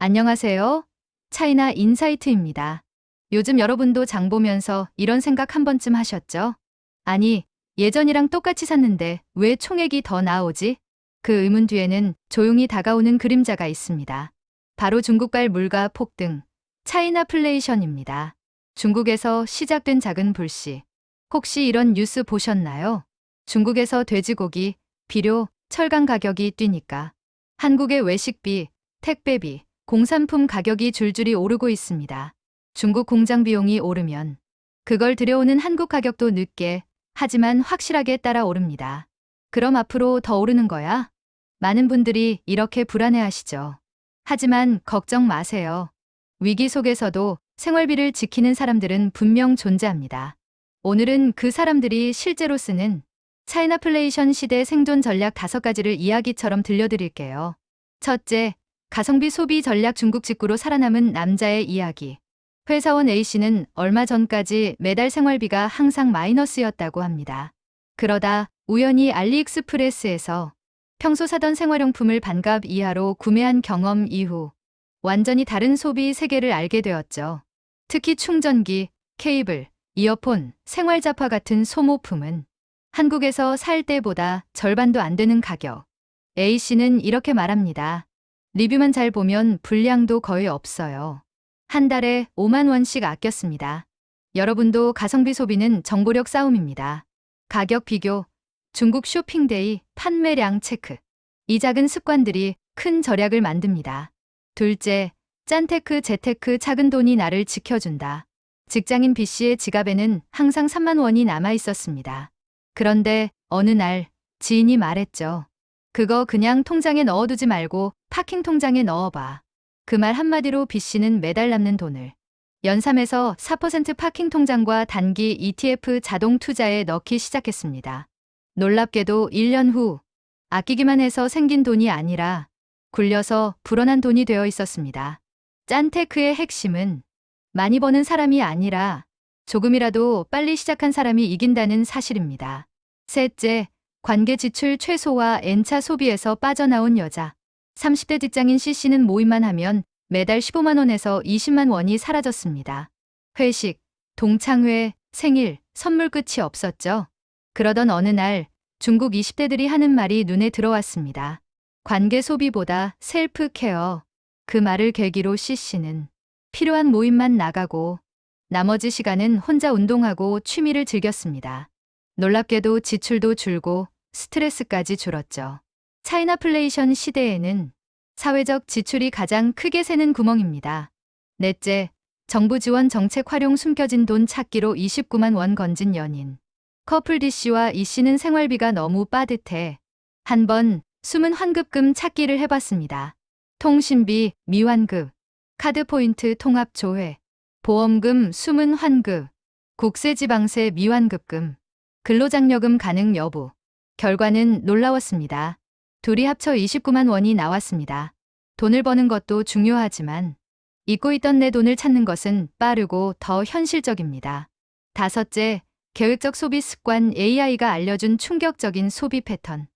안녕하세요. 차이나 인사이트입니다. 요즘 여러분도 장 보면서 이런 생각 한 번쯤 하셨죠? 아니, 예전이랑 똑같이 샀는데 왜 총액이 더 나오지? 그 의문 뒤에는 조용히 다가오는 그림자가 있습니다. 바로 중국발 물가 폭등, 차이나플레이션입니다. 중국에서 시작된 작은 불씨. 혹시 이런 뉴스 보셨나요? 중국에서 돼지고기, 비료, 철강 가격이 뛰니까 한국의 외식비, 택배비, 공산품 가격이 줄줄이 오르고 있습니다. 중국 공장 비용이 오르면 그걸 들여오는 한국 가격도 늦게, 하지만 확실하게 따라 오릅니다. 그럼 앞으로 더 오르는 거야? 많은 분들이 이렇게 불안해하시죠. 하지만 걱정 마세요. 위기 속에서도 생활비를 지키는 사람들은 분명 존재합니다. 오늘은 그 사람들이 실제로 쓰는 차이나플레이션 시대 생존 전략 5가지를 이야기처럼 들려드릴게요. 첫째, 가성비 소비 전략. 중국 직구로 살아남은 남자의 이야기. 회사원 A씨는 얼마 전까지 매달 생활비가 항상 마이너스였다고 합니다. 그러다 우연히 알리익스프레스에서 평소 사던 생활용품을 반값 이하로 구매한 경험 이후 완전히 다른 소비 세계를 알게 되었죠. 특히 충전기, 케이블, 이어폰, 생활잡화 같은 소모품은 한국에서 살 때보다 절반도 안 되는 가격. A씨는 이렇게 말합니다. 리뷰만 잘 보면 불량도 거의 없어요. 한 달에 5만 원씩 아꼈습니다. 여러분도 가성비 소비는 정보력 싸움입니다. 가격 비교, 중국 쇼핑데이, 판매량 체크. 이 작은 습관들이 큰 절약을 만듭니다. 둘째, 짠테크 재테크. 작은 돈이 나를 지켜준다. 직장인 B씨의 지갑에는 항상 3만 원이 남아 있었습니다. 그런데 어느 날 지인이 말했죠. 그거 그냥 통장에 넣어두지 말고 파킹 통장에 넣어봐. 그 말 한마디로 B씨는 매달 남는 돈을 연삼에서 4% 파킹 통장과 단기 ETF 자동 투자에 넣기 시작했습니다. 놀랍게도 1년 후 아끼기만 해서 생긴 돈이 아니라 굴려서 불어난 돈이 되어 있었습니다. 짠테크의 핵심은 많이 버는 사람이 아니라 조금이라도 빨리 시작한 사람이 이긴다는 사실입니다. 셋째, 관계 지출 최소화. N차 소비에서 빠져나온 여자. 30대 직장인 C씨는 모임만 하면 매달 15만 원에서 20만 원이 사라졌습니다. 회식, 동창회, 생일, 선물 끝이 없었죠. 그러던 어느 날 중국 20대들이 하는 말이 눈에 들어왔습니다. 관계 소비보다 셀프 케어. 그 말을 계기로 C씨는 필요한 모임만 나가고 나머지 시간은 혼자 운동하고 취미를 즐겼습니다. 놀랍게도 지출도 줄고 스트레스까지 줄었죠. 차이나플레이션 시대에는 사회적 지출이 가장 크게 새는 구멍입니다. 넷째, 정부 지원 정책 활용. 숨겨진 돈 찾기로 29만 원 건진 연인. 커플 D씨와 E씨는 생활비가 너무 빠듯해 한번 숨은 환급금 찾기를 해봤습니다. 통신비, 미환급, 카드 포인트 통합 조회, 보험금, 숨은 환급, 국세지방세 미환급금, 근로장려금 가능 여부. 결과는 놀라웠습니다. 둘이 합쳐 29만 원이 나왔습니다. 돈을 버는 것도 중요하지만 잊고 있던 내 돈을 찾는 것은 빠르고 더 현실적입니다. 다섯째, 계획적 소비 습관. AI가 알려준 충격적인 소비 패턴.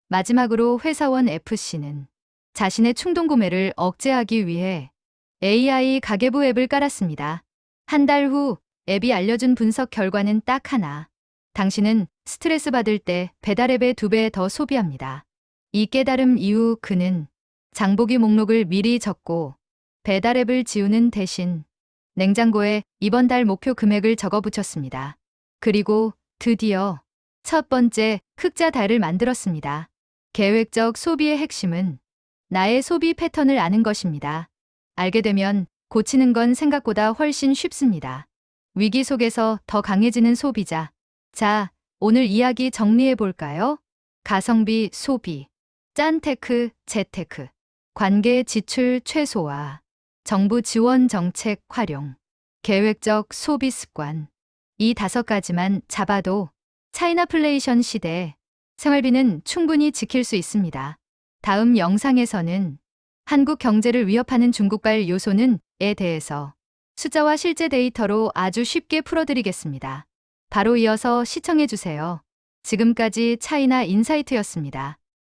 마지막으로 회사원 F씨는 자신의 충동 구매를 억제하기 위해 AI 가계부 앱을 깔았습니다. 한 달 후 앱이 알려준 분석 결과는 딱 하나. 당신은 스트레스 받을 때 배달앱에 2배 더 소비합니다. 이 깨달음 이후 그는 장보기 목록을 미리 적고 배달앱을 지우는 대신 냉장고에 이번 달 목표 금액을 적어 붙였습니다. 그리고 드디어 첫 번째 흑자 달을 만들었습니다. 계획적 소비의 핵심은 나의 소비 패턴을 아는 것입니다. 알게 되면 고치는 건 생각보다 훨씬 쉽습니다. 위기 속에서 더 강해지는 소비자. 자, 오늘 이야기 정리해 볼까요? 가성비 소비, 짠테크 재테크, 관계 지출 최소화, 정부 지원 정책 활용, 계획적 소비 습관. 이 5가지만 잡아도 차이나플레이션 시대 생활비는 충분히 지킬 수 있습니다. 다음 영상에서는 한국 경제를 위협하는 중국발 요소는에 대해서 숫자와 실제 데이터로 아주 쉽게 풀어드리겠습니다. 바로 이어서 시청해주세요. 지금까지 차이나 인사이트였습니다.